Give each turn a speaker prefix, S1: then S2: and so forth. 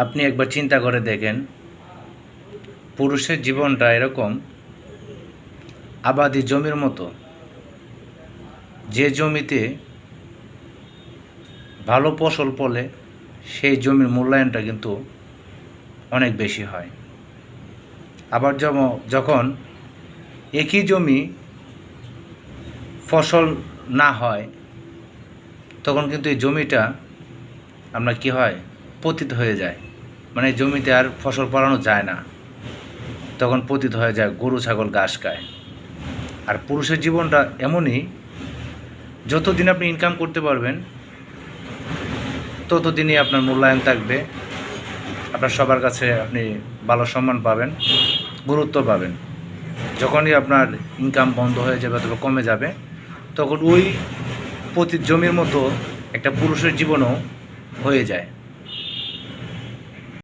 S1: আপনি একবার চিন্তা করে দেখেন, পুরুষের জীবনটা এরকম আবাদি জমির মতো। যে জমিতে ভালো ফসল ফলে সেই জমির মূল্যায়নটা কিন্তু অনেক বেশি হয়। আবার যখন একই জমি ফসল না হয়, তখন কিন্তু এই জমিটা আপনার কী হয়, পতিত হয়ে যায়। মানে জমিতে আর ফসল ফলানো যায় না, তখন পতিত হয়ে যায়, গরু ছাগল ঘাস খায়। আর পুরুষের জীবনটা এমনই, যতদিন আপনি ইনকাম করতে পারবেন ততদিনই আপনার মূল্যায়ন থাকবে, আপনার সবার কাছে আপনি ভালো সম্মান পাবেন, গুরুত্ব পাবেন। যখনই আপনার ইনকাম বন্ধ হয়ে যাবে অথবা কমে যাবে, তখন ওই পতিত জমির মতো একটা পুরুষের জীবনও হয়ে যায়।